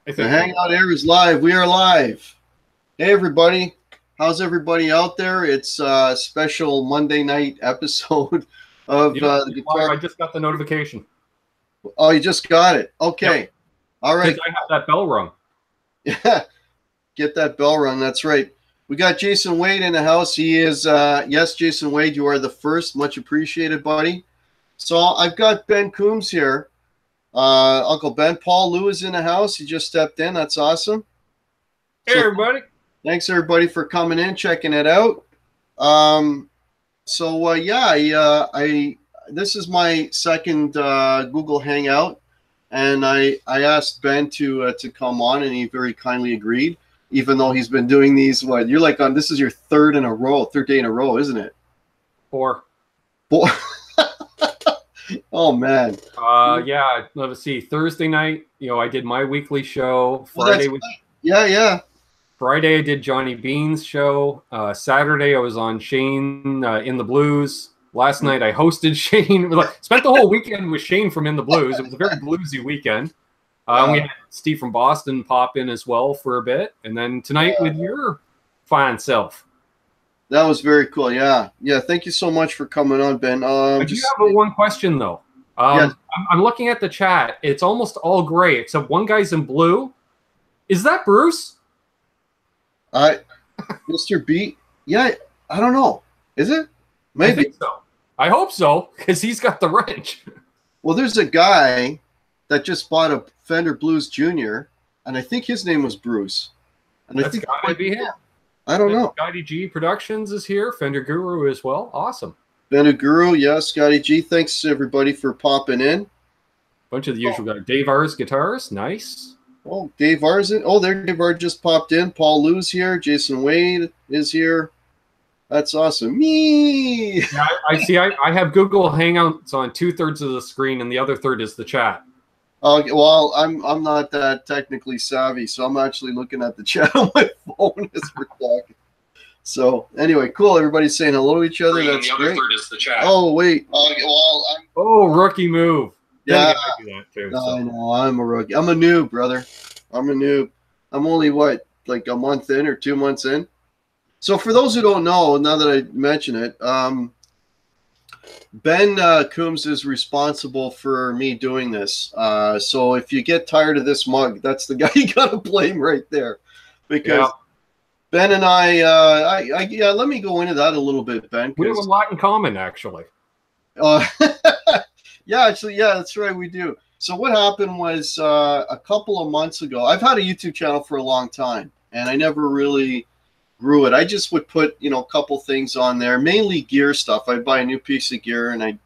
I The think Hangout Air is live. We are live. Hey, everybody. How's everybody out there? It's a special Monday night episode of the Guitar. I just got the notification. Oh, you just got it. Okay. Yep. All right. I have that bell rung. Yeah. Get that bell rung. That's right. We got Jason Wade in the house. He is, yes, Jason Wade, you are the first. Much appreciated, buddy. So I've got Ben Coombs here. Uncle Ben. Paul Lou is in the house. He just stepped in. That's awesome. Hey, everybody. Thanks, everybody, for coming in, checking it out. This is my second Google Hangout, and I asked Ben to come on, and he very kindly agreed, even though he's been doing these, you're like on, this is your third day in a row, isn't it? Four. Oh, man. Yeah, let's see. Thursday night, I did my weekly show. Friday, Friday, I did Johnny Beane's show. Saturday, I was on Shane in the Blues. Last night, I hosted Shane. Spent the whole weekend with Shane from In the Blues. It was a very bluesy weekend. We had Steve from Boston pop in as well for a bit. And then tonight with your fine self. That was very cool. Yeah. Thank you so much for coming on, Ben. I do have one question, though. Yes. I'm looking at the chat. It's almost all gray, except one guy's in blue. Is that Bruce? Mr. B? Yeah, I don't know. Is it? Maybe. I think so. I hope so, because he's got the wrench. Well, there's a guy that just bought a Fender Blues Jr., and I think his name was Bruce. And That's got to be him. I don't know. Scotty G Productions is here. Fender Guru as well. Awesome. Fender Guru, yeah. Scotty G. Thanks, everybody, for popping in. Bunch of the usual guys. Dave R's guitars. Nice. Oh, Dave R's in. Oh, there Dave R just popped in. Paul Lou's here. Jason Wade is here. That's awesome. Me. Yeah, I see. I have Google Hangouts on 2/3 of the screen, and the other third is the chat. Well, I'm not that technically savvy, so I'm actually looking at the chat on my phone as we're talking. So anyway, cool. Everybody's saying hello to each other. That's great. The other third is the chat. Oh wait. Rookie move. Yeah. I do that too, so. I know. I'm a rookie. I'm a noob, brother. I'm a noob. I'm only like a month in or 2 months in. So for those who don't know, now that I mention it, Ben Coombs is responsible for me doing this. So if you get tired of this mug, that's the guy you got to blame right there. Because Ben and I, let me go into that a little bit, Ben. We have a lot in common, actually. That's right, we do. So what happened was a couple of months ago, I've had a YouTube channel for a long time, and I never really grew it. I just would put, a couple things on there, mainly gear stuff. I'd buy a new piece of gear and I,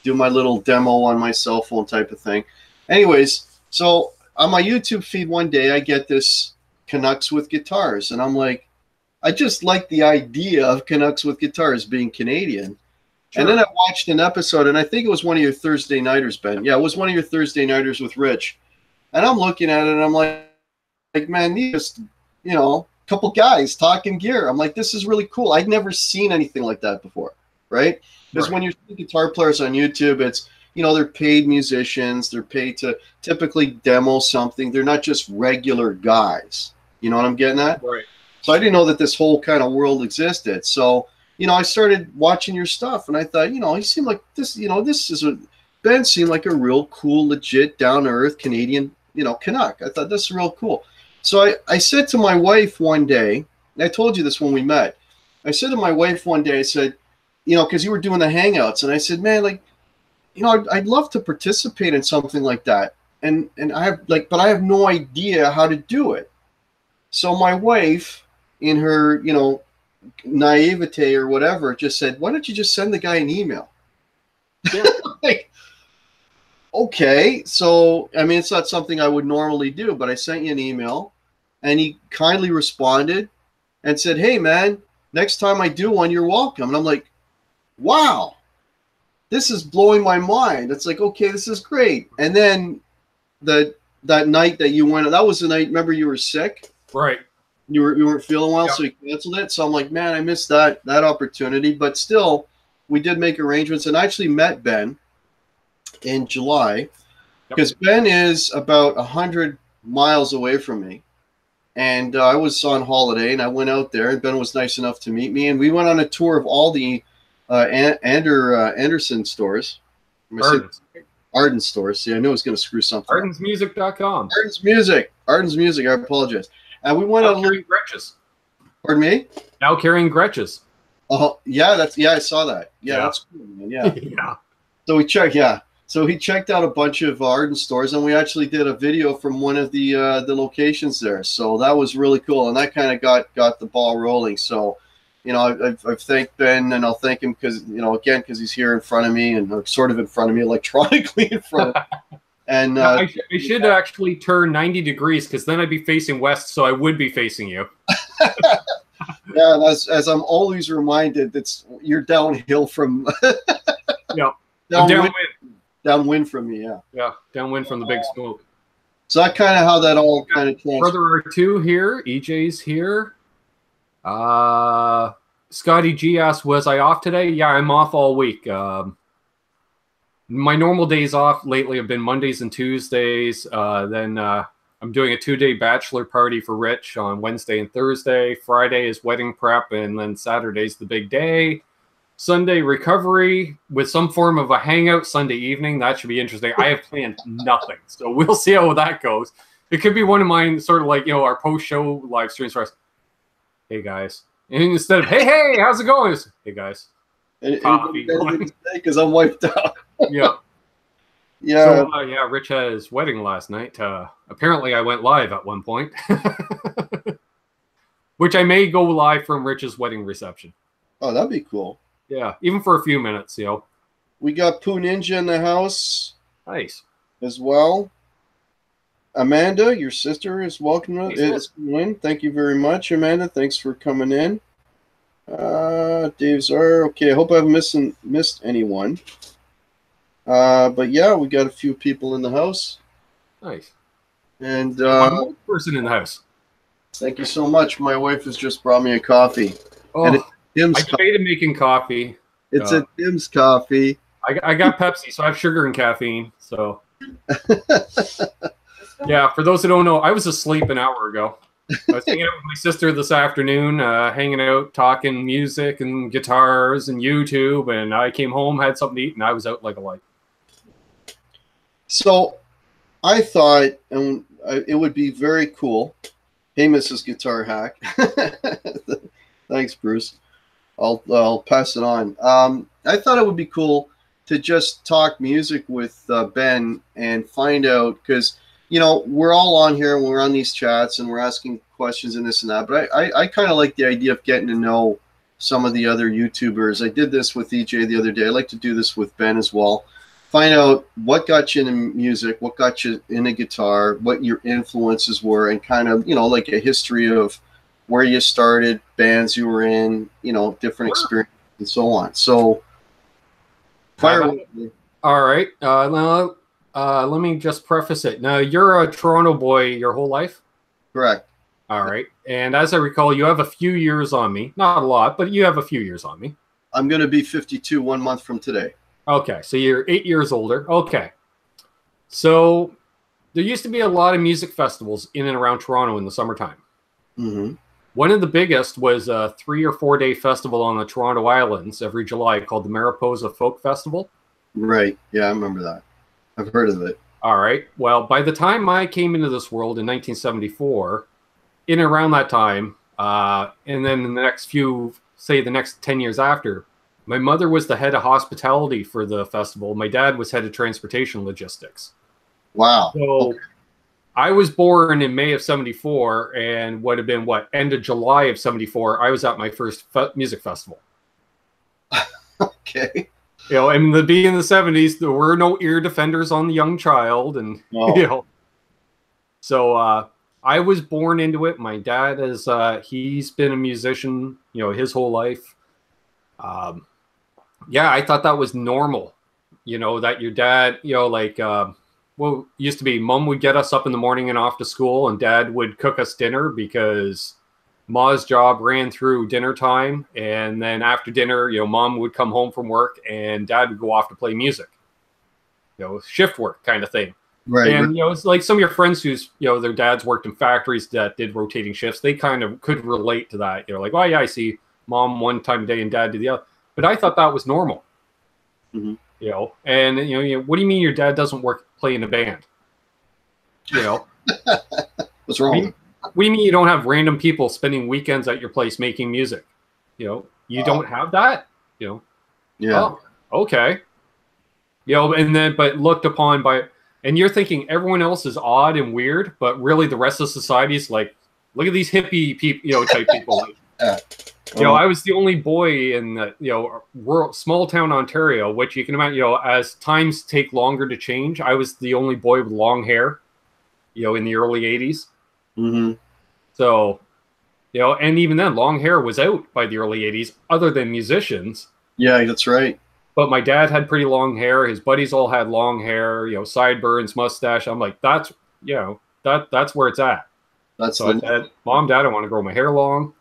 do my little demo on my cell phone type of thing. Anyways, so on my YouTube feed one day, I get this Canucks with guitars. And I'm like, I just like the idea of Canucks with guitars being Canadian. Sure. And then I watched an episode, and I think it was one of your Thursday nighters, Ben. Yeah, it was one of your Thursday nighters with Rich. And I'm looking at it and I'm like man, these, couple guys talking gear. I'm like, this is really cool. I'd never seen anything like that before, right? Because when you're seeing guitar players on YouTube, it's, they're paid musicians. They're paid to typically demo something. They're not just regular guys. You know what I'm getting at? Right. So I didn't know that this whole kind of world existed. So, I started watching your stuff, and I thought, he seemed like this, Ben seemed like a real cool, legit, down-to-earth Canadian, Canuck. I thought this is real cool. So I said to my wife one day, and I told you this when we met, I said to my wife one day, I said, because you were doing the Hangouts, and I said, man, I'd love to participate in something like that. And I have but I have no idea how to do it. So my wife, in her, naivete or whatever, just said, why don't you just send the guy an email? Yeah. Okay, so, it's not something I would normally do, but I sent you an email, and he kindly responded and said, hey, man, next time I do one, you're welcome. And I'm like, wow, this is blowing my mind. It's like, okay, this is great. And then that night that you went, that was the night, remember you were sick? Right. You weren't feeling well, so you canceled it. So I'm like, man, I missed that opportunity. But still, we did make arrangements, and I actually met Ben in July, because Ben is about 100 miles away from me. And I was on holiday, and I went out there, and Ben was nice enough to meet me, and we went on a tour of all the Anderson stores. Arden stores. See, I knew I was going to screw something. Ardensmusic.com. Arden's Music. I apologize. And we went on carrying Gretches. Pardon me? Now carrying Gretches. Oh, yeah, I saw that. Yeah, that's cool, man. Yeah. Yeah. So we checked. Yeah. So he checked out a bunch of Arden stores, and we actually did a video from one of the locations there. So that was really cool, and that kind of got the ball rolling. So, you know, I've thanked Ben, and I'll thank him because, you know, again, because he's here in front of me, and sort of in front of me, electronically in front of me. And I should actually turn 90 degrees, because then I'd be facing west, so I would be facing you. Yeah, and as I'm always reminded, you're downhill from yeah, downwind from me. Yeah, downwind from the big smoke. So that kind of how that all kind of Brother R2 here, EJ's here. Scotty G asked, was I off today? Yeah, I'm off all week. My normal days off lately have been Mondays and Tuesdays. Then I'm doing a 2-day bachelor party for Rich on Wednesday and Thursday. Friday is wedding prep, and then Saturday's the big day. Sunday, recovery with some form of a hangout Sunday evening. That should be interesting. I have planned nothing, so we'll see how that goes. It could be one of mine, sort of like, you know, our post-show live streams for us. Hey, guys. And instead of, hey, how's it going? It's, hey, guys. Coffee. Because I'm wiped out. Yeah. Yeah. So, yeah, Rich had his wedding last night. Apparently, I went live at one point. Which I may go live from Rich's wedding reception. Oh, that'd be cool. Yeah, even for a few minutes, you know. We got Poo Ninja in the house. Nice. As well. Amanda, your sister, is welcome in. Thank you very much, Amanda. Thanks for coming in. Dave's okay. I hope I haven't missed anyone. But yeah, we got a few people in the house. Nice. And one person in the house. Thank you so much. My wife has just brought me a coffee. Oh, and it's Tim's I debated making coffee. It's a Tim's coffee. I got Pepsi, so I have sugar and caffeine. So yeah, for those who don't know, I was asleep an hour ago. I was hanging out with my sister this afternoon, hanging out, talking music and guitars and YouTube, and I came home, had something to eat, and I was out like a light. So I thought it would be very cool. Hey, Mrs. Guitar Hack. Thanks, Bruce. I'll pass it on. I thought it would be cool to just talk music with Ben and find out, because, you know, we're all on here and we're on these chats and we're asking questions and this and that, but I kind of like the idea of getting to know some of the other YouTubers. I did this with EJ the other day. I like to do this with Ben as well. Find out what got you into music, what got you into guitar, what your influences were, and kind of, you know, like a history of where you started, bands you were in, you know, different experiences and so on. So, fire away. All right. Now, let me just preface it. Now, you're a Toronto boy your whole life? Correct. All right. And as I recall, you have a few years on me. Not a lot, but you have a few years on me. I'm going to be 52 1 month from today. Okay. So you're 8 years older. Okay. So there used to be a lot of music festivals in and around Toronto in the summertime. Mm-hmm. One of the biggest was a 3 or 4 day festival on the Toronto Islands every July called the Mariposa Folk Festival. Right. Yeah, I remember that. I've heard of it. All right. Well, by the time I came into this world in 1974, in and around that time, and then in the next few, say the next 10 years after, my mother was the head of hospitality for the festival. My dad was head of transportation logistics. Wow. So I was born in May of 74 and would have been, end of July of 74, I was at my first music festival. Okay. You know, and the being in the 70s, there were no ear defenders on the young child. And, you know, so I was born into it. My dad is, he's been a musician, you know, his whole life. Yeah, I thought that was normal, you know, that your dad, you know, like, well, it used to be mom would get us up in the morning and off to school, and dad would cook us dinner because Ma's job ran through dinner time. And then after dinner, you know, mom would come home from work and dad would go off to play music, you know, shift work kind of thing. Right. And, you know, it's like some of your friends who's, you know, their dads worked in factories that did rotating shifts. They kind of could relate to that. You know, like, well, yeah, I see mom one time a day and dad do the other. But I thought that was normal, Mm-hmm. you know. And, you know, what do you mean your dad doesn't play in a band? You know, What's wrong? What do you mean you don't have random people spending weekends at your place making music? You know, you don't have that? You know, Yeah. oh, okay. You know, and then, but looked upon by, and you're thinking everyone else is odd and weird, but really the rest of society is like, look at these hippie people, you know, type people. Yeah. You know, I was the only boy in the, you know, rural, small town Ontario, which you can imagine, you know, as times take longer to change, I was the only boy with long hair, you know, in the early 80s. Mm-hmm. So, you know, and even then, long hair was out by the early 80s, other than musicians. Yeah, that's right. But my dad had pretty long hair. His buddies all had long hair, you know, sideburns, mustache. I'm like, that's, you know, that's where it's at. That's So I said, Mom, Dad, I want to grow my hair long.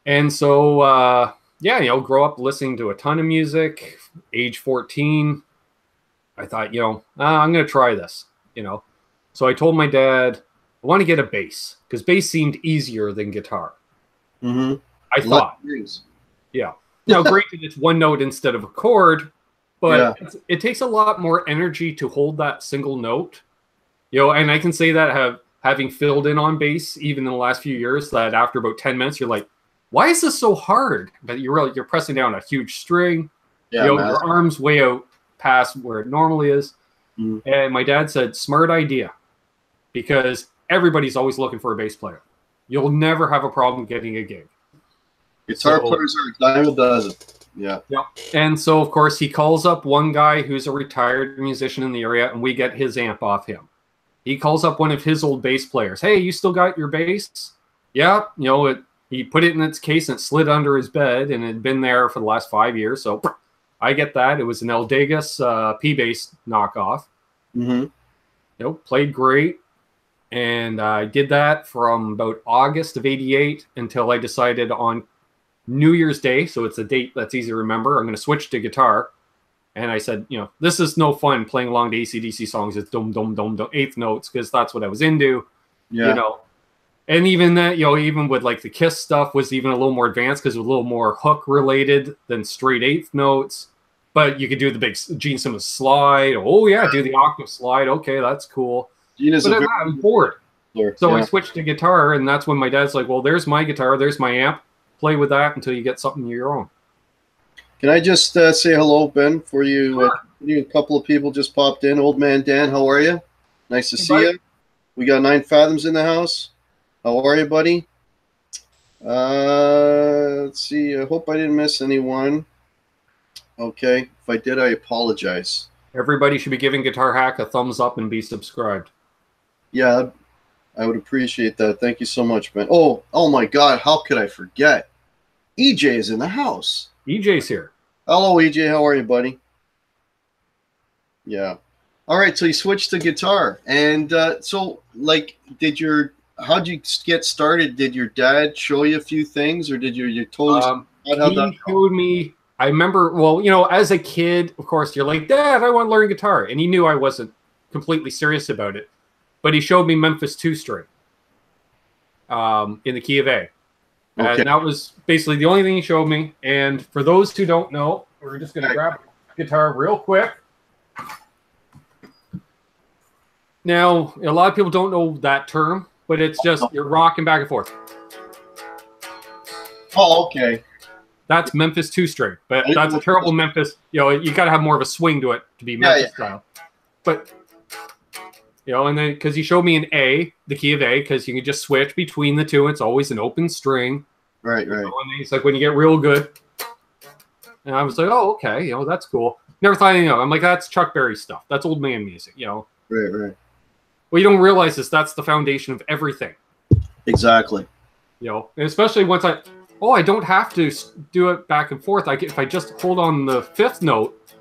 And so, yeah, you know, grow up listening to a ton of music. Age 14, I thought, you know, I'm going to try this, you know. So I told my dad, I want to get a bass because bass seemed easier than guitar. Mm-hmm. I thought. Yeah. Now, granted, it's one note instead of a chord, but it takes a lot more energy to hold that single note. You know, and I can say that having filled in on bass even in the last few years, that after about 10 minutes, you're like, why is this so hard? But you're pressing down a huge string. Yeah, you know, your arm's way out past where it normally is. Mm. And my dad said, smart idea, because everybody's always looking for a bass player. You'll never have a problem getting a gig. Guitar players are a dime a dozen. Yeah. Yeah. And so, of course, he calls up one guy who's a retired musician in the area, and we get his amp off him. He calls up one of his old bass players. Hey, you still got your bass? Yeah. You know, he put it in its case and it slid under his bed, and it had been there for the last 5 years. So I get that. It was an Eldegas P-bass knockoff. Mm-hmm. You know, played great. And I did that from about August of '88 until I decided on New Year's Day, so it's a date that's easy to remember, I'm going to switch to guitar. And I said, you know, this is no fun playing along to AC/DC songs. It's dum, dum, dum, dum, eighth notes, because that's what I was into, you know. And even that, you know, even with like the Kiss stuff was even a little more advanced because it was a little more hook related than straight eighth notes. But you could do the big Gene Simmons slide. Oh, yeah, do the octave slide. Okay, that's cool. But I'm bored. So I switched to guitar, and that's when my dad's like, well, there's my guitar, there's my amp. Play with that until you get something of your own. Can I just say hello, Ben, for you? Sure. A couple of people just popped in. Old man Dan, how are you? Nice to see buddy. you. We got 9 Fathoms in the house. How are you, buddy? Let's see. I hope I didn't miss anyone. Okay. If I did, I apologize. Everybody should be giving Guitar Hack a thumbs up and be subscribed. Yeah, I would appreciate that. Thank you so much, Ben. Oh my God. How could I forget? EJ is in the house. EJ's here. Hello, EJ. How are you, buddy? Yeah. All right. So you switched to guitar. And so, like, how'd you get started? Did your dad show you a few things, or did you totally... He showed me... I remember, well, you know, as a kid, of course, you're like, Dad, I want to learn guitar. And he knew I wasn't completely serious about it. But he showed me Memphis 2-string in the key of A. Okay. And that was basically the only thing he showed me. And for those who don't know, we're just going to grab a guitar real quick. Now, a lot of people don't know that term, but it's just you're rocking back and forth. Oh, okay. That's Memphis 2-string, but that's a terrible Memphis. You know, you got to have more of a swing to it to be Memphis style. But, you know, and then because he showed me an A, the key of A, because you can just switch between the two. It's always an open string. Right. You know, and he's like, when you get real good. And I was like, oh, okay, you know, that's cool. Never thought anything of it. I'm like, that's Chuck Berry stuff. That's old man music, you know. Right. Well, you don't realize that's the foundation of everything. Exactly. You know, and especially once I don't have to do it back and forth. If I just hold on the 5th note,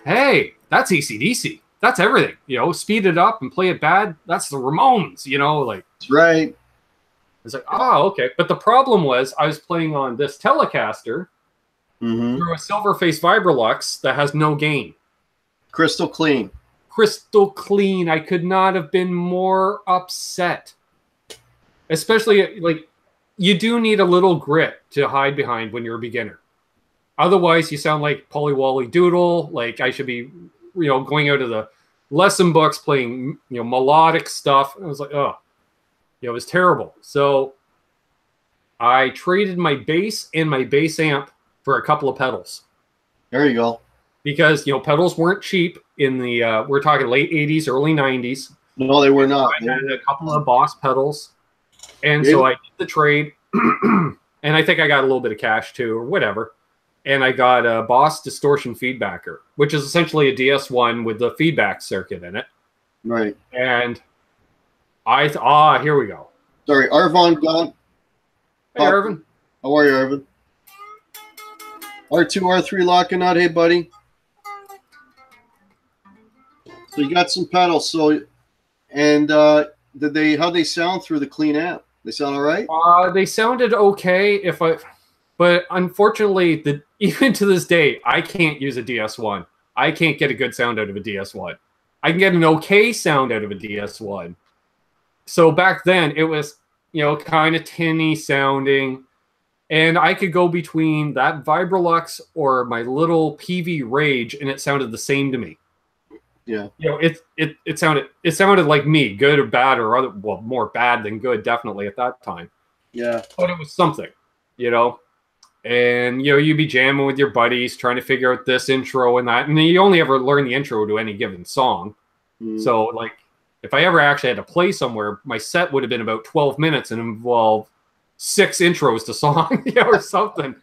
hey, that's AC/DC. That's everything. You know, speed it up and play it bad. That's the Ramones, you know, like. That's right. It's like, oh, okay. But the problem was I was playing on this Telecaster through a Silverface Vibrolux that has no gain. Crystal clean. crystal clean. I could not have been more upset. Especially, like, you do need a little grit to hide behind when you're a beginner. Otherwise, you sound like Polly Wally Doodle. Like, I should be, going out of the lesson books playing, melodic stuff. I was like, oh, it was terrible. So I traded my bass and my bass amp for a couple of pedals. There you go. Because, pedals weren't cheap in the, we're talking late 80s, early 90s. No, they were not. I had a couple of Boss pedals. And so I did the trade. And I think I got a little bit of cash too, or whatever. And I got a Boss distortion feedbacker, which is essentially a DS1 with the feedback circuit in it. Right. And here we go. Sorry, Arvon gone. Hey, Irvin. How are you, Irvin? R2R3 Lockingnut. Hey, buddy. So you got some pedals. So, and how'd they sound through the clean amp? They sound all right? They sounded okay. But unfortunately, even to this day, I can't use a DS1. I can't get a good sound out of a DS1. I can get an okay sound out of a DS1. So back then, it was, kind of tinny sounding. And I could go between that Vibrolux or my little PV Rage, and it sounded the same to me. Yeah. It sounded like me, good or bad or other, well, more bad than good, definitely at that time. Yeah. But it was something, And you'd be jamming with your buddies, trying to figure out this intro and that, and you only ever learn the intro to any given song. So, like, if I ever actually had to play somewhere, my set would have been about 12 minutes and involved 6 intros to song, or something.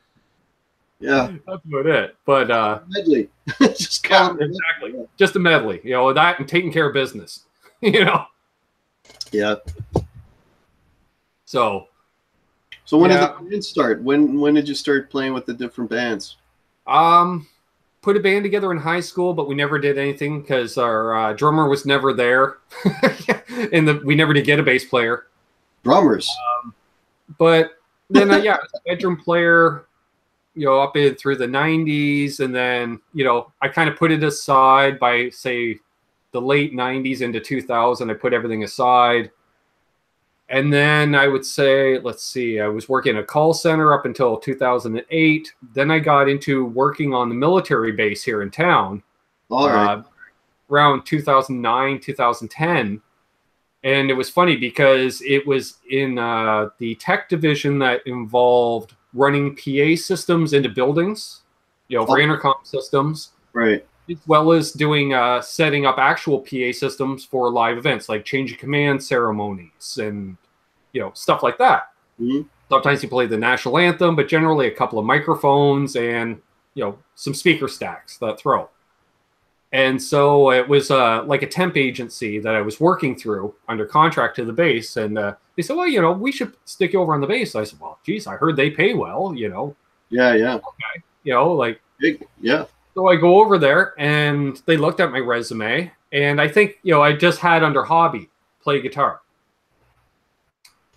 Yeah, that's about it. But medley, just call it exactly, just a medley. That and taking care of business. Yeah. So when did the band start? When did you start playing with the different bands? Put a band together in high school, but we never did anything because our drummer was never there, and we never did get a bass player. Drummers. But then, bedroom player, up in through the 90s, and then I kind of put it aside by, say, the late 90s into 2000. I put everything aside. And then I would say, let's see, I was working a call center up until 2008. Then I got into working on the military base here in town. All right. Around 2009, 2010. And it was funny because it was in the tech division that involved running PA systems into buildings, for intercom systems. Right. As well as doing setting up actual PA systems for live events like change of command ceremonies and stuff like that. Mm-hmm. Sometimes you play the national anthem, but generally a couple of microphones and some speaker stacks that throw. And so it was like a temp agency that I was working through under contract to the base, and they said, well, we should stick you over on the base. I said, well, geez, I heard they pay well. Yeah. Okay. Yeah. So I go over there, and they looked at my resume, and I think, I just had under hobby, play guitar.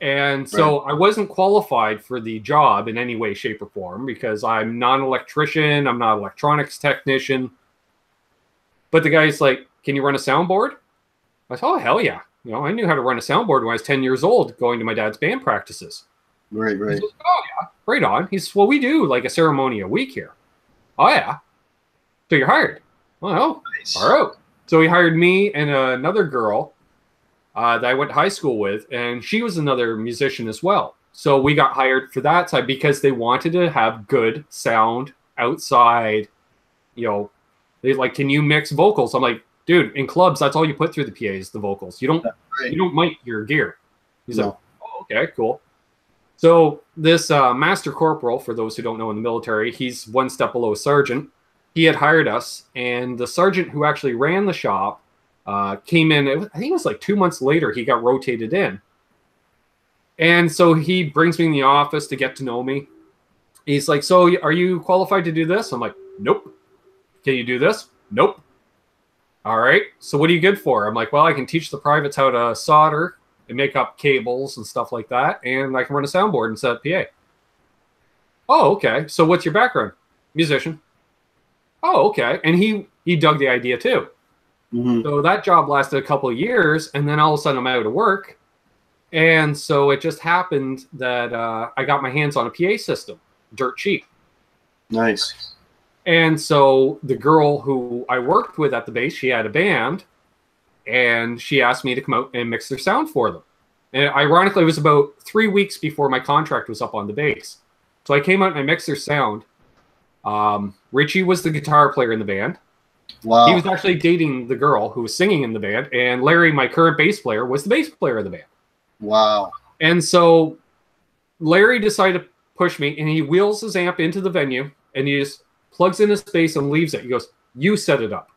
And so I wasn't qualified for the job in any way, shape, or form because I'm not an electrician. I'm not an electronics technician. But the guy's like, can you run a soundboard? I said, oh, hell yeah. I knew how to run a soundboard when I was 10 years old going to my dad's band practices. Right. He says, oh, yeah, right on. He says, well, we do like a ceremony a week here. Oh, yeah. So you're hired. Well, nice. All right. So he hired me and another girl that I went to high school with, and she was another musician as well. So we got hired for that side because they wanted to have good sound outside. They like, can you mix vocals? I'm like, dude, in clubs, that's all you put through the PAs, the vocals. You don't mic your gear. He's like, oh, okay, cool. So this master corporal, for those who don't know in the military, he's one step below a sergeant. He had hired us, and the sergeant who actually ran the shop came in. I think it was like 2 months later, he got rotated in. And so he brings me in the office to get to know me. He's like, so are you qualified to do this? I'm like, nope. Can you do this? Nope. All right. So what are you good for? I'm like, well, I can teach the privates how to solder and make up cables and stuff like that. And I can run a soundboard and set up PA. Oh, okay. So what's your background? Musician. Oh, okay. And he dug the idea too. Mm-hmm. So that job lasted a couple of years, and then all of a sudden I'm out of work. And so it just happened that I got my hands on a PA system, dirt cheap. Nice. And so the girl who I worked with at the base, she had a band, and she asked me to come out and mix their sound for them. And ironically, it was about 3 weeks before my contract was up on the base. So I came out and I mixed their sound. Richie was the guitar player in the band. Wow. He was actually dating the girl who was singing in the band. And Larry, my current bass player, was the bass player of the band. Wow. And so Larry decided to push me, and he wheels his amp into the venue, and he just plugs in his bass and leaves it. He goes, "You set it up."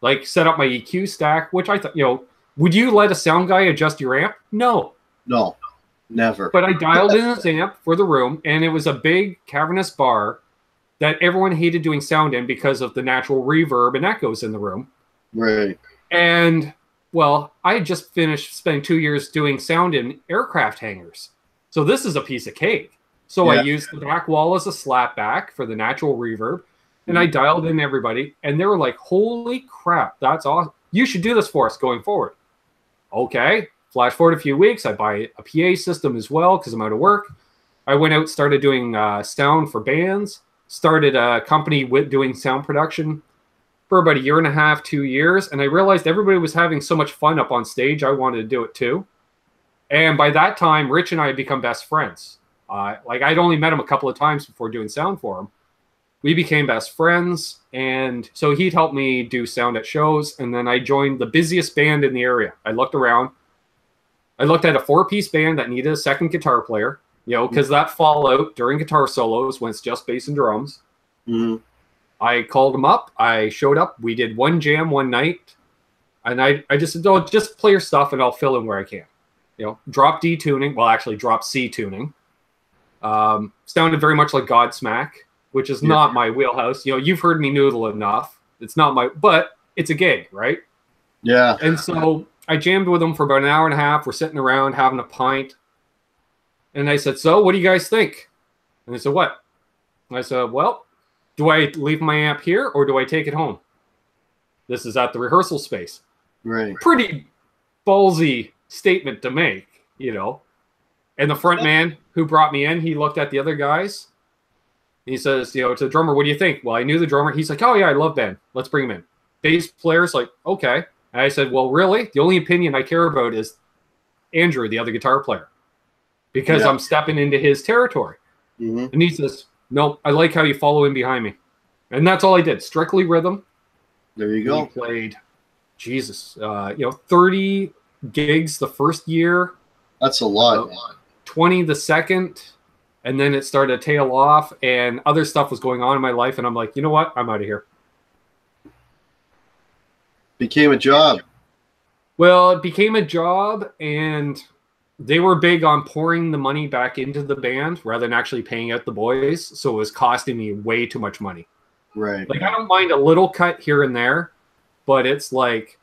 Like, set up my EQ stack, which I thought, would you let a sound guy adjust your amp? No. No, never. But I dialed in his amp for the room, and it was a big cavernous bar that everyone hated doing sound in because of the natural reverb and echoes in the room. Right. And, well, I had just finished spending 2 years doing sound in aircraft hangars. So this is a piece of cake. So I used the back wall as a slap back for the natural reverb, and I dialed in everybody, and they were like, "Holy crap, that's awesome. You should do this for us going forward." Okay. Flash forward a few weeks, I buy a PA system as well because I'm out of work. I went out, started doing sound for bands, started a company with doing sound production for about 1.5 years, 2 years, and I realized everybody was having so much fun up on stage, I wanted to do it too. And by that time, Rich and I had become best friends. I'd only met him a couple of times before doing sound for him. We became best friends, and so he'd help me do sound at shows, and then I joined the busiest band in the area. I looked around. I looked at a 4-piece band that needed a second guitar player, because that fallout during guitar solos when it's just bass and drums. Mm-hmm. I called him up. I showed up. We did one jam one night, and I just said, "Oh, just play your stuff, and I'll fill in where I can." Drop D tuning. Well, actually, drop C tuning. Sounded very much like Godsmack, which is not my wheelhouse. You've heard me noodle enough. It's not but it's a gig, right? Yeah. And so I jammed with them for about 1.5 hours. We're sitting around having a pint. And I said, "So, what do you guys think?" And they said, "What?" And I said, "Well, do I leave my amp here or do I take it home?" This is at the rehearsal space. Right. Pretty ballsy statement to make, And the front man who brought me in, he looked at the other guys. He says, to the drummer, "What do you think?" Well, I knew the drummer. He's like, "Oh, yeah, I love Ben. Let's bring him in." Bass player's like, "Okay." And I said, "Well, really? The only opinion I care about is Andrew, the other guitar player, because I'm stepping into his territory." Mm-hmm. And he says, "No, I like how you follow in behind me." And that's all I did. Strictly rhythm. There you go. We played, 30 gigs the first year. That's a lot. 20 the second. And then it started to tail off, and other stuff was going on in my life. And I'm like, you know what? I'm out of here. Became a job. Well, it became a job, and they were big on pouring the money back into the band rather than actually paying out the boys. So it was costing me way too much money. Right. Like, I don't mind a little cut here and there, but it's like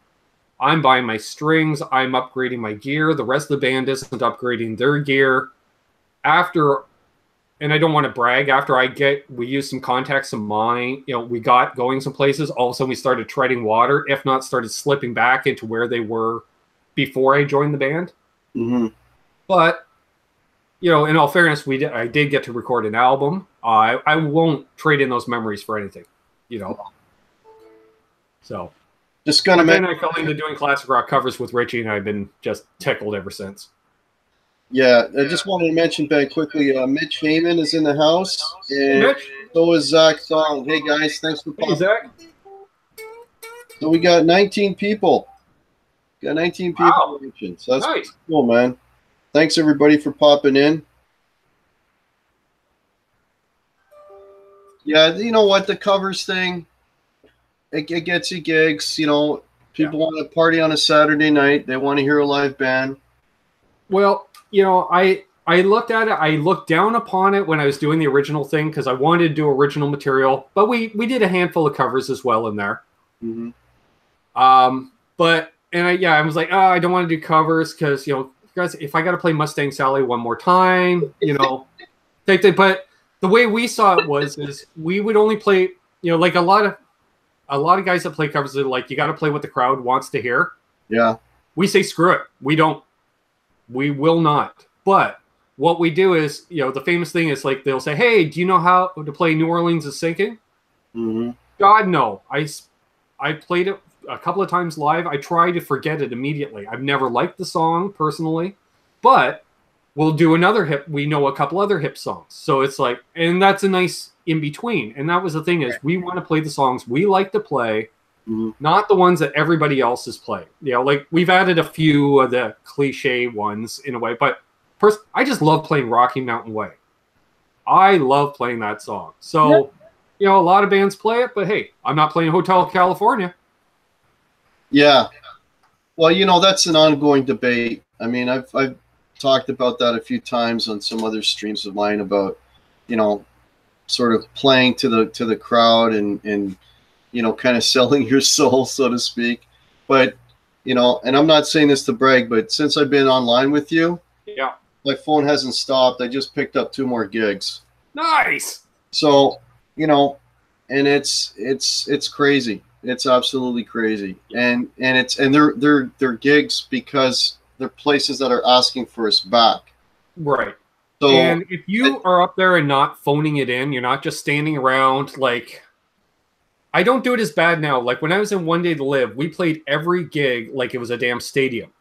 I'm buying my strings, I'm upgrading my gear. The rest of the band isn't upgrading their gear. And I don't want to brag, we used some contacts of mine, we got going some places. All of a sudden we started treading water, if not started slipping back into where they were before I joined the band. Mm-hmm. But, in all fairness, I did get to record an album. I won't trade in those memories for anything, So. Just gonna then I fell into doing classic rock covers with Richie, and I've been just tickled ever since. Yeah, I just wanted to mention, Ben, quickly, Mitch Heyman is in the house, and Mitch? so is Zach Thong. Hey, guys, thanks for popping. Hey, Zach. So we got 19 people. Got 19 people. Wow. Watching. So that's Nice. cool, man. Thanks, everybody, for popping in. Yeah, you know what? The covers thing, it gets you gigs. People want to party on a Saturday night. They want to hear a live band. Well, I looked at it. I looked down upon it when I was doing the original thing because I wanted to do original material. But we did a handful of covers as well in there. Mm-hmm. I was like, I don't want to do covers because, guys, if I got to play Mustang Sally one more time, But the way we saw it is we would only play, like a lot of a lot of guys that play covers are like, you got to play what the crowd wants to hear. Yeah. We say, screw it. We don't. We will not. But what we do is, you know, the famous thing is like, they'll say, hey, do you know how to play New Orleans is Sinking? Mm-hmm. God, no. I played it a couple of times live. I try to forget it immediately. I've never liked the song personally, but we'll do another hip. We know a couple other hip songs. So it's like, and that's a nice in between. And that was the thing is, we want to play the songs we like to play, not the ones that everybody else is playing. You know, like we've added a few of the cliche ones in a way, but first, I just love playing Rocky Mountain Way. I love playing that song. So, you know, a lot of bands play it, but hey, I'm not playing Hotel California. Yeah. Well, you know, that's an ongoing debate. I mean, I've talked about that a few times on some other streams of mine about, you know, sort of playing to the crowd and you know, kind of selling your soul, so to speak. But, you know, and I'm not saying this to brag, but since I've been online with you, yeah, my phone hasn't stopped. I just picked up 2 more gigs. Nice. So, you know, and it's crazy. It's absolutely crazy. And they're gigs because they're places that are asking for us back. Right. So, and if you are up there and not phoning it in, you're not just standing around like, I don't do it as bad now. Like when I was in One Day to Live, we played every gig like it was a damn stadium.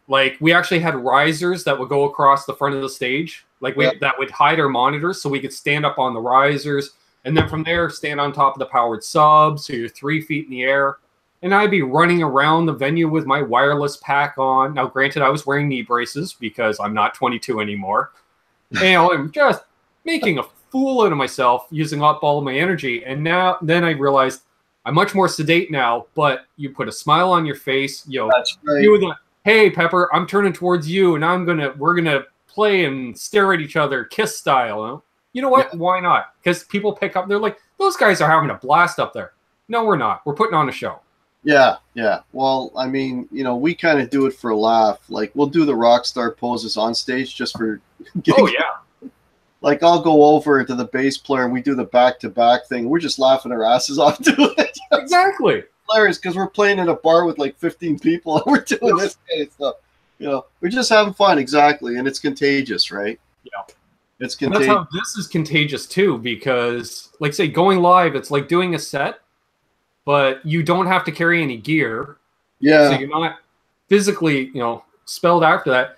Like we actually had risers that would go across the front of the stage, like that would hide our monitors, so we could stand up on the risers, and then from there stand on top of the powered sub, so you're 3 feet in the air. And I'd be running around the venue with my wireless pack on. Now, granted, I was wearing knee braces because I'm not 22 anymore. And I'm just making a fool out of myself using up all of my energy. And then I realized I'm much more sedate now, but you put a smile on your face. You know, that's right. Hey, Pepper, I'm turning towards you, and we're gonna play and stare at each other, kiss style. You know what? Yeah. Why not? Because people pick up, they're like, those guys are having a blast up there. No, we're not. We're putting on a show. Yeah, yeah. Well, I mean, you know, we kind of do it for a laugh. Like, we'll do the rock star poses on stage just for Oh, yeah. Like, I'll go over to the bass player and we do the back-to-back thing. We're just laughing our asses off doing it. Exactly. Hilarious because we're playing in a bar with like 15 people and we're doing this kind of stuff. You know, we're just having fun, exactly, and it's contagious, right? Yeah. It's contagious. That's how this is contagious, too, because, like, say, going live, it's like doing a set, but you don't have to carry any gear. Yeah. So you're not physically, you know, spelled after that.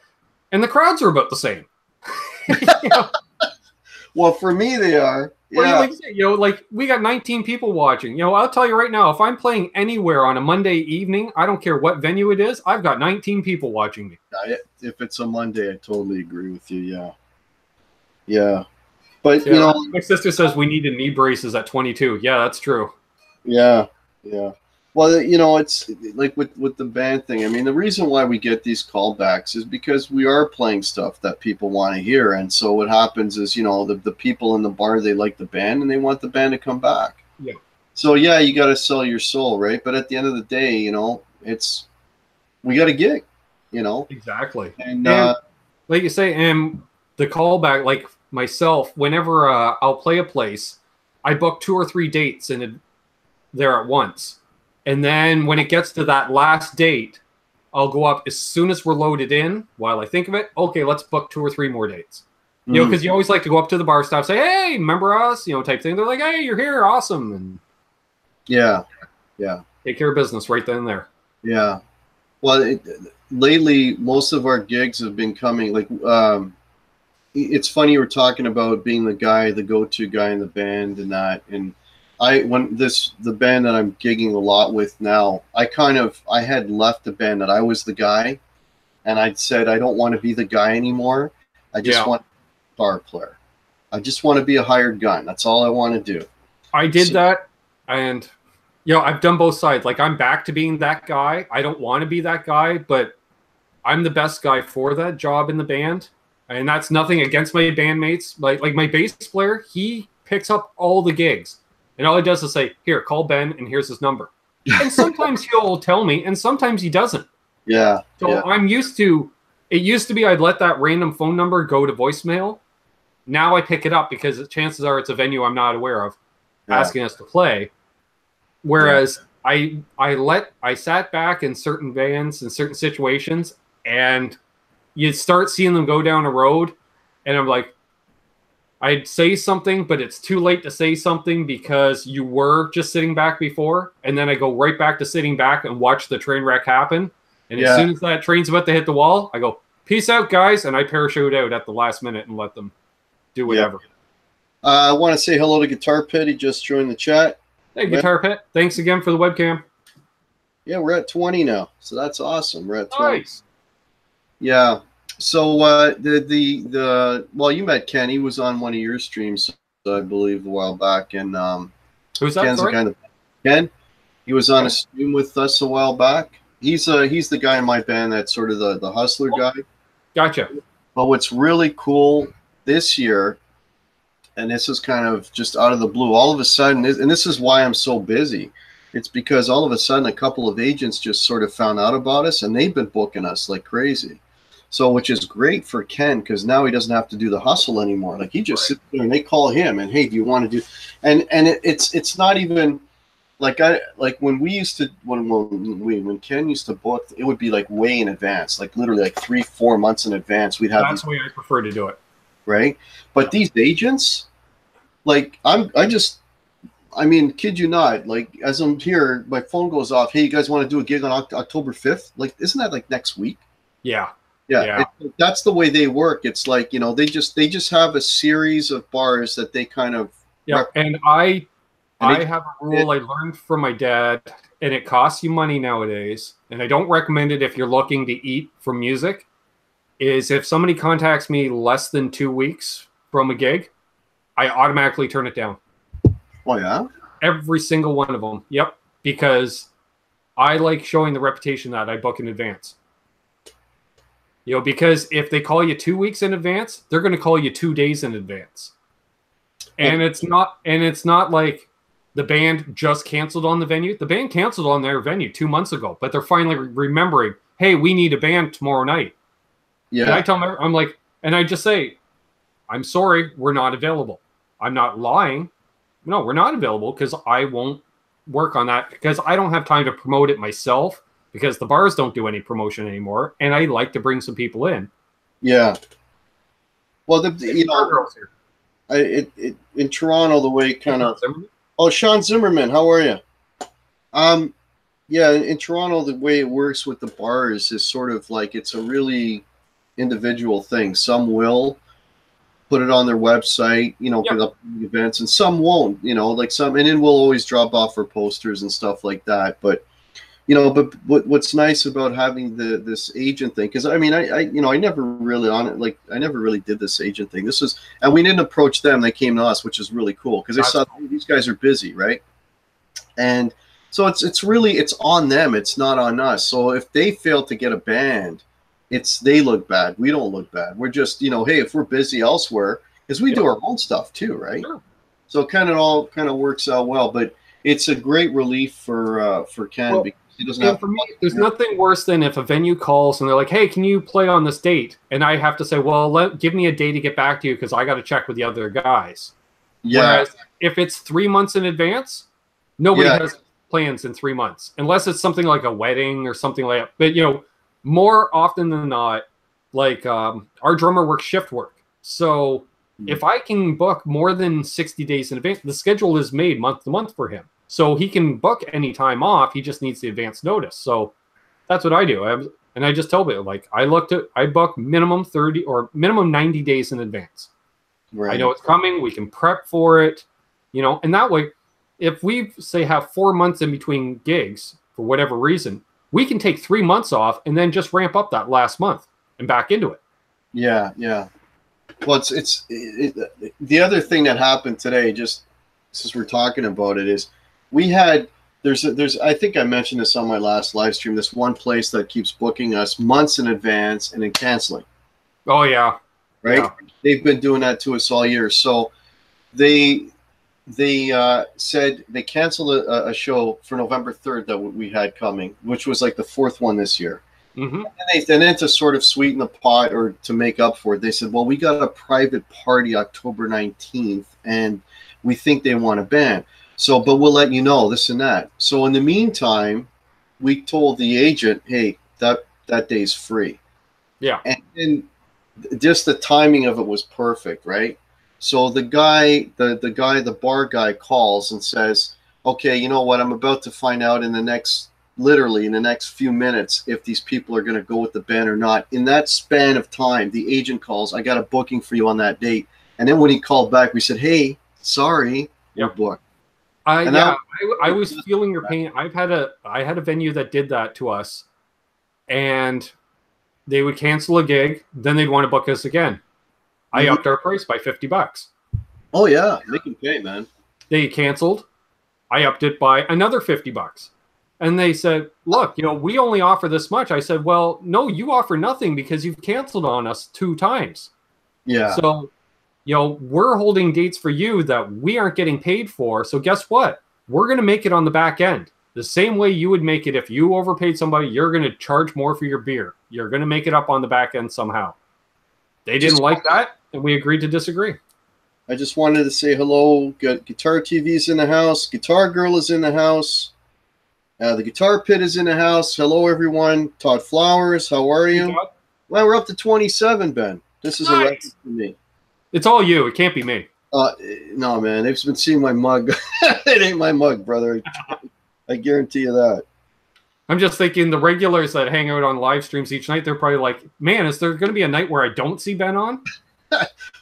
And the crowds are about the same. You know? Well, for me, they are. Yeah. Like, you know, like we got 19 people watching. You know, I'll tell you right now, if I'm playing anywhere on a Monday evening, I don't care what venue it is, I've got 19 people watching me. If it's a Monday, I totally agree with you. Yeah. Yeah. But, yeah, you know. My sister says we needed knee braces at 22. Yeah, that's true. Yeah. Yeah. Well, you know, it's like with the band thing. I mean, the reason why we get these callbacks is because we are playing stuff that people want to hear. And so what happens is, you know, the people in the bar, they like the band and they want the band to come back. Yeah. So, yeah, you got to sell your soul, right? But at the end of the day, you know, we got a gig, you know? Exactly. And like you say, and the callback, like myself, whenever I'll play a place, I book 2 or 3 dates and there at once. And then when it gets to that last date, I'll go up as soon as we're loaded in. While I think of it, okay, let's book 2 or 3 more dates. You know, because you always like to go up to the bar staff, say, "Hey, remember us?" You know, type thing. They're like, "Hey, you're here, awesome!" And yeah, take care of business right then and there. Yeah. Well, lately, most of our gigs have been coming. Like, it's funny you were talking about being the go-to guy in the band and that, and the band that I'm gigging a lot with now, I had left the band that I was the guy, and I'd said I don't want to be the guy anymore. I just want a guitar player. I just want to be a hired gun. That's all I want to do. I did that, and you know, I've done both sides. Like, I'm back to being that guy. I don't want to be that guy, but I'm the best guy for that job in the band, and that's nothing against my bandmates. Like my bass player, he picks up all the gigs. And all he does is say, "Here, call Ben, and here's his number." And sometimes he'll tell me, and sometimes he doesn't. Yeah. So I'm used to, it used to be I'd let that random phone number go to voicemail. Now I pick it up because chances are it's a venue I'm not aware of asking us to play. Whereas I sat back in certain bands in certain situations, and you start seeing them go down a road, and I'm like, I'd say something, but it's too late to say something because you were just sitting back before, and then I go right back to sitting back and watch the train wreck happen. And as soon as that train's about to hit the wall, I go, peace out, guys, and I parachute out at the last minute and let them do whatever. I want to say hello to Guitar Pit. He just joined the chat. Hey, Guitar Pit. Thanks again for the webcam. Yeah, we're at 20 now, so that's awesome. We're at 20. Nice. Yeah. So well, you met Ken. He was on one of your streams, I believe, a while back. And who's that? Ken's the kind of Ken. He was on a stream with us a while back. He's the guy in my band that's sort of the hustler guy. Gotcha. But what's really cool this year, and this is kind of just out of the blue, all of a sudden, and this is why I'm so busy. It's because all of a sudden a couple of agents just sort of found out about us, and they've been booking us like crazy. So, which is great for Ken, because now he doesn't have to do the hustle anymore. Like, he just sits there and they call him and, hey, do you want to do? And it's not even like when we used to when Ken used to book, it would be like way in advance, like literally like 3-4 months in advance. We'd have. That's the way I prefer to do it. Right, but these agents, like I mean, kid you not, like as I'm here, my phone goes off. Hey, you guys want to do a gig on October 5th? Like, isn't that like next week? Yeah. Yeah. That's the way they work. It's like, they just have a series of bars that they kind of. Yeah, and I have a rule I learned from my dad, and it costs you money nowadays, and I don't recommend it if you're looking to eat from music, is if somebody contacts me less than 2 weeks from a gig, I automatically turn it down. Oh, yeah? Every single one of them. Yep. Because I like showing the reputation that I book in advance. Because if they call you 2 weeks in advance, they're going to call you 2 days in advance. And it's not like the band just canceled on the venue. The band canceled on their venue 2 months ago, but they're finally remembering, hey, we need a band tomorrow night. Yeah. And I tell them, I'm like, and I just say, I'm sorry, we're not available. I'm not lying. No, we're not available because I won't work on that because I don't have time to promote it myself because the bars don't do any promotion anymore. And I like to bring some people in. Yeah. Well, in Toronto, the way kind of. Oh, Sean Zimmerman, how are you? Yeah, in Toronto, the way it works with the bars is sort of like it's a really individual thing. Some will put it on their website, put up events, and some won't, like some, and then we'll always drop off for posters and stuff like that. But, but what's nice about having this agent thing, because I mean, I never really did this agent thing. And we didn't approach them; they came to us, which is really cool because they saw these guys are busy, right? And so it's really on them. It's not on us. So if they fail to get a band, they look bad. We don't look bad. We're just, hey, if we're busy elsewhere, because we do our own stuff too, right? Sure. So it all works out well. But it's a great relief for Ken because he doesn't have. For me, there's nothing worse than if a venue calls and they're like, "Hey, can you play on this date?" And I have to say, "Well, give me a day to get back to you because I got to check with the other guys." Yeah. Whereas if it's 3 months in advance, nobody has plans in 3 months unless it's something like a wedding or something like that. But more often than not, like our drummer works shift work. So if I can book more than 60 days in advance, the schedule is made month to month for him. So he can book any time off. He just needs the advance notice. So that's what I do. And I just tell him, like, I book minimum 30 or minimum 90 days in advance. Right. I know it's coming. We can prep for it, and that way, if we say have 4 months in between gigs for whatever reason, we can take 3 months off and then just ramp up that last month and back into it. Yeah, yeah. Well, the other thing that happened today, just since we're talking about it, is we had there's I think I mentioned this on my last live stream. This one place that keeps booking us months in advance and then canceling. Oh yeah, right. Yeah. They've been doing that to us all year. So they said they canceled a show for November 3rd that we had coming, which was like the 4th one this year. Mm-hmm. And then to sort of sweeten the pot or to make up for it, they said, well, we got a private party October 19th, and we think they want a band. So, but we'll let you know this and that. So in the meantime, we told the agent, hey, that day's free. Yeah. And just the timing of it was perfect, right? So the guy, the bar guy calls and says, okay, you know what? I'm about to find out literally in the next few minutes, if these people are going to go with the band or not. In that span of time, the agent calls, I got a booking for you on that date. And then when he called back, we said, hey, sorry, we're booked. Yeah, I was feeling your pain. I had a venue that did that to us, and they would cancel a gig, then they'd want to book us again. I upped our price by $50. Oh yeah, they can pay, man. They canceled. I upped it by another $50. And they said, look, we only offer this much. I said, well, no, you offer nothing because you've canceled on us 2 times. Yeah. So, we're holding dates for you that we aren't getting paid for. So guess what? We're going to make it on the back end. The same way you would make it if you overpaid somebody, you're going to charge more for your beer. You're going to make it up on the back end somehow. They didn't like that, and we agreed to disagree. I just wanted to say hello. Guitar TV's in the house. Guitar Girl is in the house. The Guitar Pit is in the house. Hello, everyone. Todd Flowers, how are you? Hey, well, we're up to 27, Ben. This is a record for me. It's all you. It can't be me. No, man. They've been seeing my mug. It ain't my mug, brother. I guarantee you that. I'm just thinking the regulars that hang out on live streams each night, they're probably like, man, is there going to be a night where I don't see Ben on?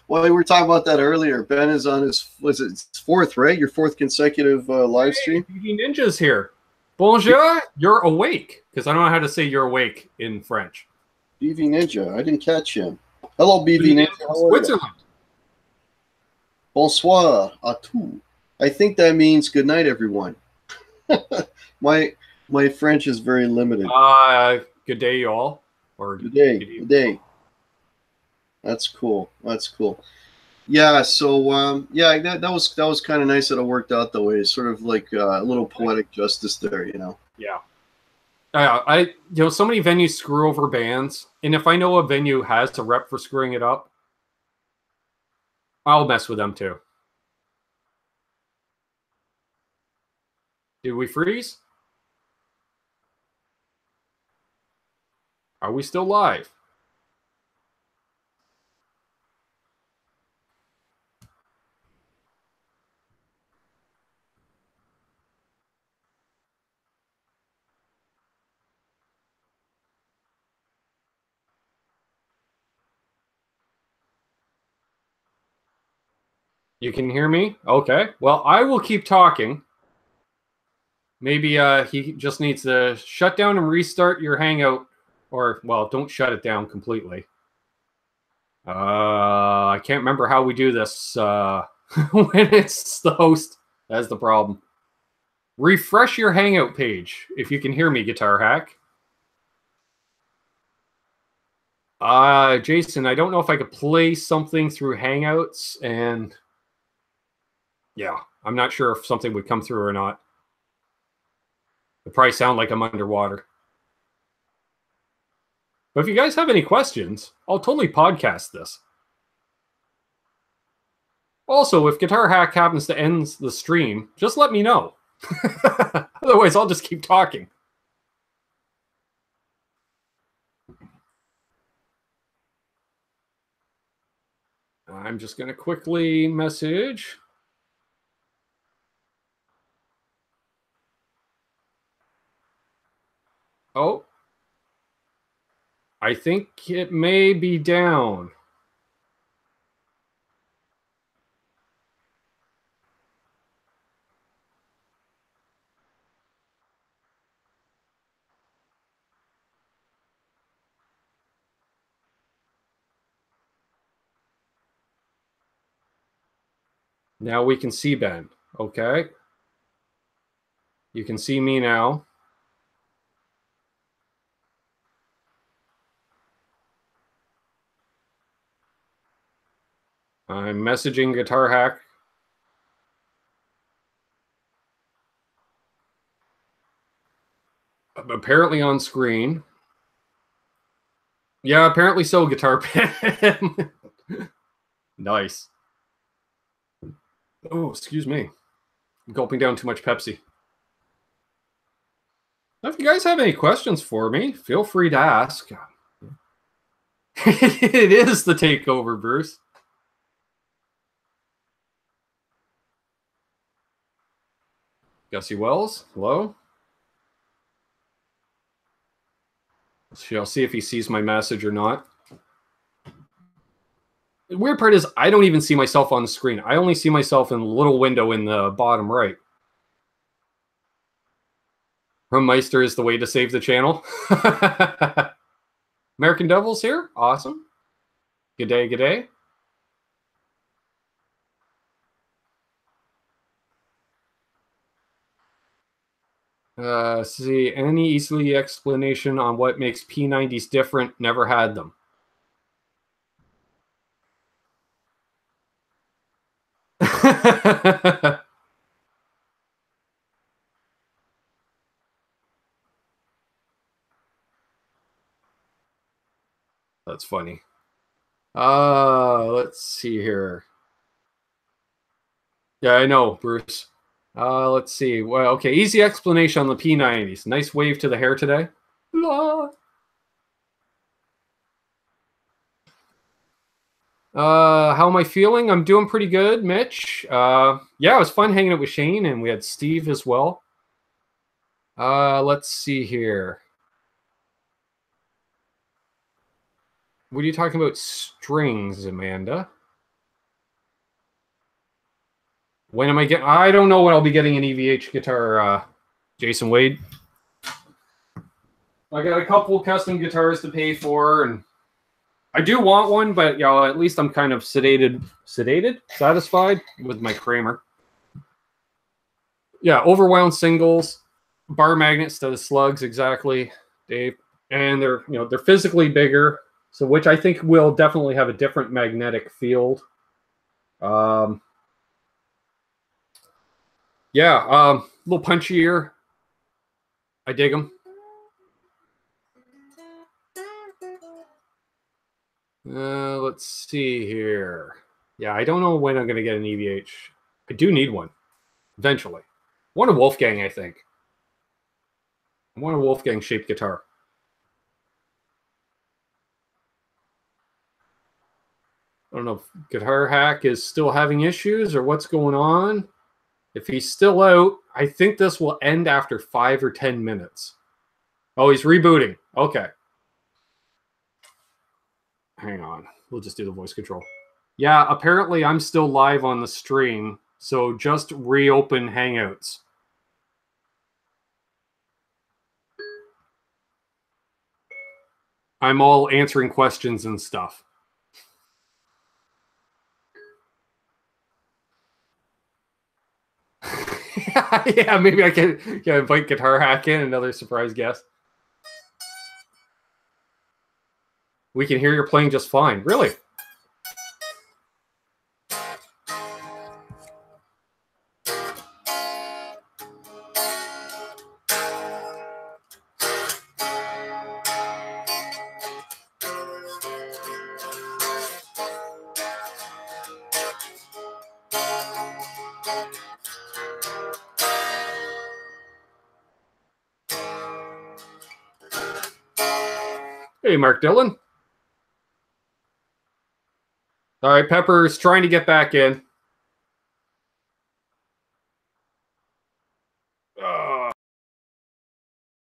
Well, we were talking about that earlier. Ben is on his 4th, right? Your 4th consecutive live stream? BV Ninja's here. Bonjour, you're awake. Because I don't know how to say you're awake in French. BV Ninja, I didn't catch him. Hello, BV Ninja. How are Switzerland. You? Bonsoir à tous. I think that means good night, everyone. My French is very limited. Good day, y'all. Or good day. Good day. That's cool. That's cool. Yeah. So yeah, that was kind of nice that it worked out that way. It's sort of like a little poetic justice there, Yeah. So many venues screw over bands, and if I know a venue has a rep for screwing it up, I'll mess with them too. Did we freeze? Are we still live? You can hear me? Okay. Well, I will keep talking. Maybe he just needs to shut down and restart your Hangout. Or, well, don't shut it down completely. I can't remember how we do this when it's the host. That's the problem. Refresh your Hangout page if you can hear me, Guitar Hack. Jason, I don't know if I could play something through Hangouts, and yeah, I'm not sure if something would come through or not. It probably sound like I'm underwater. But if you guys have any questions, I'll totally podcast this. Also, if Guitar Hack happens to end the stream, just let me know. Otherwise, I'll just keep talking. I'm just going to quickly message. Oh. I think it may be down. Now we can see Ben. Okay. You can see me now. I'm messaging Guitar Hack. I'm apparently on screen. Yeah, apparently so, Guitar Pen. Nice. Oh, excuse me. gulping down too much Pepsi. If you guys have any questions for me, feel free to ask. It is the takeover, Bruce. Gussie Wells, hello. I'll see if he sees my message or not. The weird part is I don't even see myself on the screen. I only see myself in a little window in the bottom right. Rummeister is the way to save the channel. American Devils here. Awesome. Good day, good day. See, any easy explanation on what makes P90s different? Never had them. That's funny. Let's see here. Yeah, I know, Bruce. Let's see. Well, okay, easy explanation on the P90s. Nice wave to the hair today. How am I feeling? I'm doing pretty good, Mitch. Yeah, it was fun hanging out with Shane, and we had Steve as well. Let's see here. What are you talking about? Strings, Amanda? When am I getting? I don't know when I'll be getting an EVH guitar, Jason Wade. I got a couple custom guitars to pay for, and I do want one, but you know, at least I'm kind of satisfied with my Kramer. Yeah, overwound singles, bar magnets to the slugs, exactly, Dave. And they're physically bigger, so which I think will definitely have a different magnetic field. Yeah, a little punchier. I dig them. Let's see here. Yeah, I don't know when I'm going to get an EVH. I do need one eventually. I want a Wolfgang, I think. I want a Wolfgang-shaped guitar. I don't know if Guitar Hack is still having issues or what's going on. If he's still out, I think this will end after 5 or 10 minutes. Oh, he's rebooting. Okay. Hang on. We'll just do the voice control. Yeah, apparently I'm still live on the stream, so just reopen Hangouts. I'm all answering questions and stuff. Yeah, maybe I can invite Guitar Hack in, another surprise guest. We can hear you're playing just fine. Really? Hey, Mark Dillon. All right, Pepper's trying to get back in.